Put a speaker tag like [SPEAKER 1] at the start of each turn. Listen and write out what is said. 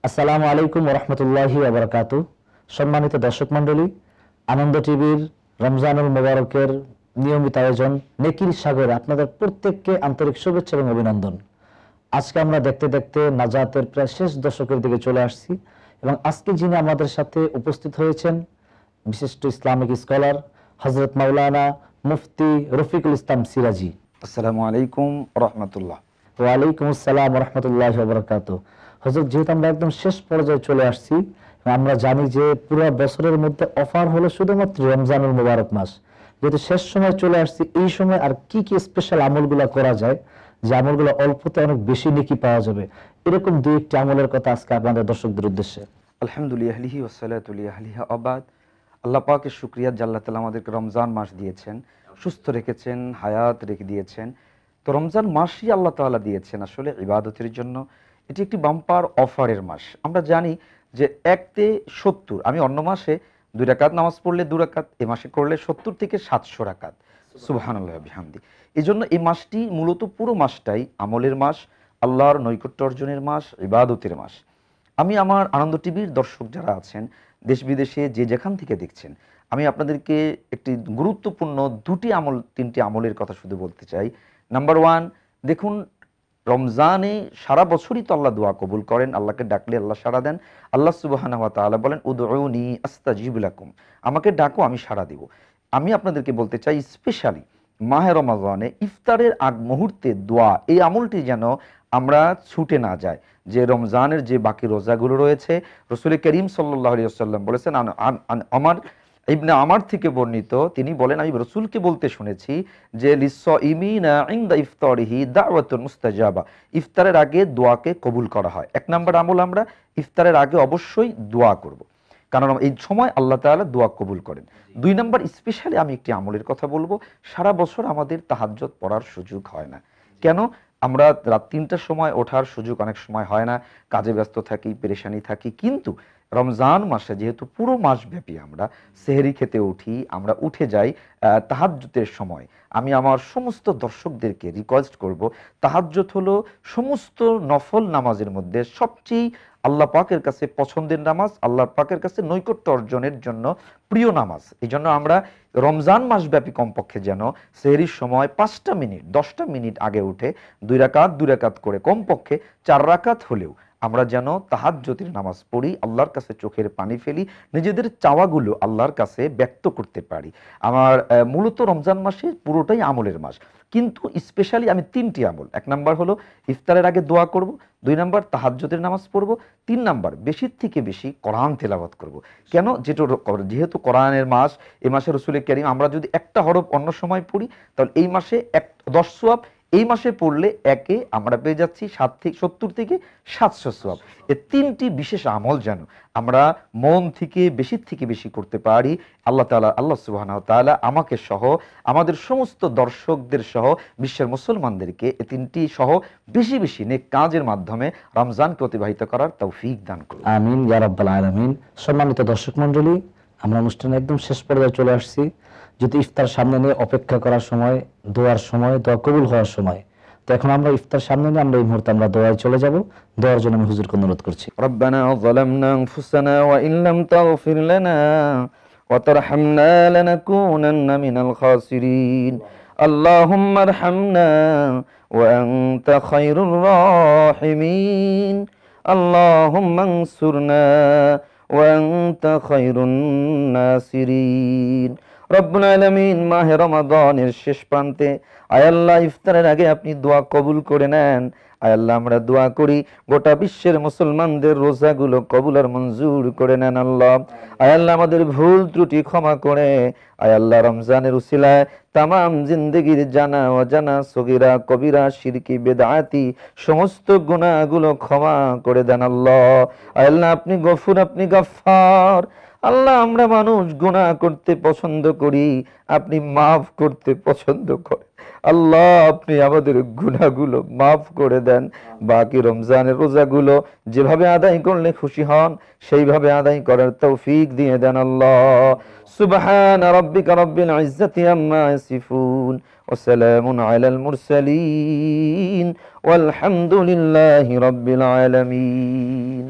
[SPEAKER 1] আসসালামু আলাইকুম ওয়া রাহমাতুল্লাহি ওয়া বারাকাতুহু। সম্মানিত দর্শক মণ্ডলী, আনন্দ টিভির রমজানুল মোবারকের নিয়মিত আয়োজন নেকির সাগরে আপনাদের প্রত্যেককে আন্তরিক শুভেচ্ছা এবং অভিনন্দন। আজকে আমরা দেখতে দেখতে নাজাতের প্রায় শেষ দশকের দিকে চলে আসছি এবং আজকে যিনি আমাদের সাথে উপস্থিত হয়েছেন বিশিষ্ট ইসলামিক স্কলার হযরত মাওলানা মুফতি রফিকুল ইসলাম সিরাজি।
[SPEAKER 2] আসসালামু আলাইকুম রহমতুল্লাহ।
[SPEAKER 1] ওয়ালাইকুম আসসালাম ওয়া রাহমাতুল্লাহি ওয়া বারাকাতুহু। হযরত, যেহেতু আমরা একদম শেষ পর্যায়ে চলে আসছি, আমরা জানি যে পুরো বছরের মধ্যে অফার হলো শুধুমাত্র রমজানুল মুবারক মাস। যেহেতু শেষ সময় চলে আসছি, এই সময় আর কি কি স্পেশাল আমলগুলো করা যায় যে আমলগুলো অল্পতে অনেক বেশি নেকি পাওয়া যাবে, এরকম দুই একটি আমলের কথা আজকে আপনাদের দর্শকদের উদ্দেশ্যে।
[SPEAKER 2] আলহামদুলিল্লাহ ওয়াসসালাতু আলাইহি আবাদ। আল্লাহ পাকের শুকরিয়া যে আল্লাহ তাআলা আমাদেরকে রমজান মাস দিয়েছেন, সুস্থ রেখেছেন, হায়াত রেখে দিয়েছেন। তো রমজান মাসই আল্লাহ তাআলা দিয়েছেন আসলে ইবাদতের জন্য। এটি একটি বাম্পার অফারের মাস। আমরা জানি যে 1-70, আমি অন্য মাসে 2 রাকাত নামাজ পড়লে 2 রাকাত, এ মাসে করলে 70 থেকে 700 রাকাত। সুবহানাল্লাহ বিহামদি। এই জন্য এই মাসটি মূলত পুরো মাসটাই আমলের মাস, আল্লাহর নৈকট্য অর্জনের মাস, ইবাদতের মাস। আমি আমার আনন্দ টিভির দর্শক যারা আছেন দেশ বিদেশে যে যেখান থেকে দেখছেন, আমি আপনাদেরকে একটি গুরুত্বপূর্ণ 3টি আমলের কথা শুধু বলতে চাই। নাম্বার 1, দেখুন, রমজানে সারা বছরই তো আল্লাহ দোয়া কবুল করেন, আল্লাহকে ডাকলে আল্লাহ সাড়া দেন। আল্লাহ সুবহানাহু ওয়া তাআলা বলেন, উদউনি আস্তাজিব লাকুম, আমাকে ডাকো আমি সাড়া দেব। আমি আপনাদেরকে বলতে চাই, স্পেশালি মাহে রমাজানে ইফতারের আগ মুহূর্তে দোয়া, এই আমলটি যেন আমরা ছুটে না যায়। যে রমজানের যে বাকি রোজাগুলো রয়েছে, রাসূল করিম সাল্লাল্লাহু আলাইহি ওয়াসাল্লাম বলেছেন, ইবনে আমার থেকে বর্ণিত, তিনি বলেন, আমি রাসূলকে বলতে শুনেছি যে লিসসাইমিনা ইনদা ইফতারিহি দাওয়াতুন মুস্তাজাবা, ইফতারের আগে দোয়াকে কবুল করা হয়। 1 নম্বর আমল, আমরা ইফতারের আগে অবশ্যই দোয়া করব, কারণ এই সময় আল্লাহ তাআলা দোয়া কবুল করেন। 2 নম্বর, স্পেশালি আমি একটি আমলের কথা বলবো। সারা বছর আমাদের তাহাজ্জুদ পড়ার সুযোগ হয় না। কেন? আমরা রাত 3টার সময় ওঠার সুযোগ অনেক সময় হয় না, কাজে ব্যস্ত থাকি, পেরেশানি থাকি। কিন্তু রমজান মাসে যেহেতু পুরো মাসব্যাপী আমরা সেহরি খেতে উঠি, আমরা উঠে যাই তাহাজ্জুদের সময়। আমি আমার সমস্ত দর্শকদেরকে রিকোয়েস্ট করব, তাহাজ্জুদ হলো সমস্ত নফল নামাজের মধ্যে সবচেয়ে আল্লাহ পাকের কাছে পছন্দের নামাজ, আল্লাহ পাকের কাছে নৈকট্য অর্জনের জন্য প্রিয় নামাজ। এই জন্য আমরা রমজান মাসব্যাপী কমপক্ষে যেন সেহরির সময় 5টা মিনিট 10টা মিনিট আগে উঠে 2 রাকাত করে কমপক্ষে 4 রাকাত হলেও আমরা যেন তাহাজ্জুদের নামাজ পড়ি, আল্লাহর কাছে চোখের পানি ফেলি, নিজেদের চাওয়াগুলো আল্লাহর কাছে ব্যক্ত করতে পারি। আমার মূলত রমজান মাসে পুরোটাই আমলের মাস, কিন্তু স্পেশালি আমি 3টি আমল। 1 নাম্বার হলো ইফতারের আগে দোয়া করব, 2 নাম্বার তাহাজ্জুদের নামাজ পড়ব, 3 নাম্বার বেশির থেকে বেশি কোরআন তেলাওয়াত করব। কেন? যেহেতু কোরআনের মাস, এই মাসে রাসূল কারীম, আমরা যদি একটা হরফ অন্য সময় পড়ি তাহলে এই মাসে 10 সওয়াব, এই মাসে পড়লে একে আমরা পেয়ে যাচ্ছি 70 থেকে 700 সওয়াব। এই 3টি বিশেষ আমল যেন আমরা মন থেকে বেশির থেকে বেশি করতে পারি। আল্লাহ সুবহানাহু ওয়া তাআলা আমাকে সহ, আমাদের সমস্ত দর্শকদের সহ, বিশ্বের মুসলমানদেরকে এই 3টি সহ বেশি বেশি নেক কাজের মাধ্যমে রমজানকে অতিবাহিত করার তৌফিক দান করুন।
[SPEAKER 1] আমিন ইয়া রাব্বাল আলামিন। সম্মানিত দর্শক মণ্ডলী, আমরা অনুষ্ঠানের একদম শেষ পর্যায়ে চলে আসছি। যদি ইফতার সামনে নিয়ে অপেক্ষা করার সময়, দোয়ার সময়, দোয়া কবুল হওয়ার সময়, তো এখন আমরা ইফতার সামনে নিয়ে আমরা এই মুহূর্তে আমরা দোয়ায় চলে যাব। দোয়ার জন্য আমি হুজুরকে অনুরোধ করছি।
[SPEAKER 2] রব্বানা যালামনা আনফুসানা ওয়া ইন লাম তাগফির লানা ওয়া তারহামনা লানাকুনান্না মিনাল খাসিরিন। আল্লাহুম্মা আরহামনা ওয়া আনতা খায়রুর রাহিমিন। আল্লাহুম্মা আনসুরনা ওয়া আনতা খায়রুন নাসিরিন। রব্বুল আলামিন, মাহে রমাদানের শেষ প্রান্তে আয় আল্লাহ, ইফতারের আগে আপনি দোয়া কবুল করে নেন। আয় আল্লাহ, আমরা দোয়া করি গোটা বিশ্বের মুসলমানদের রোজাগুলো কবুল আর মঞ্জুর করে নেন আল্লাহ। আয় আল্লাহ, আমাদের ভুল ত্রুটি ক্ষমা করে আয় আল্লাহ, রমজানের উসিলায় তামাম জিন্দেগির জানা অজানা সগীরা কবিরা শিরকি বেদাতি সমস্ত গুনাহগুলো ক্ষমা করে দেন আল্লাহ। আয় আল্লাহ, আপনি গফুর, আপনি গফফার। আল্লাহ, আমরা মানুষ গুনাহ করতে পছন্দ করি, আপনি মাফ করতে পছন্দ করেন। আল্লাহ, আপনি আমাদের গুনাহগুলো মাফ করে দেন। বাকি রমজানের রোজাগুলো যেভাবে আদায় করলে খুশি হন সেইভাবে আদায় করার তৌফিক দিয়ে দেন আল্লাহ। সুবহানা রাব্বিকা রাব্বিল ইজ্জাতি আম্মা ইয়াসিফুন ওয়া সালামুন আলাল মুরসালিন ওয়াল হামদুলিল্লাহি রাব্বিল আলামিন।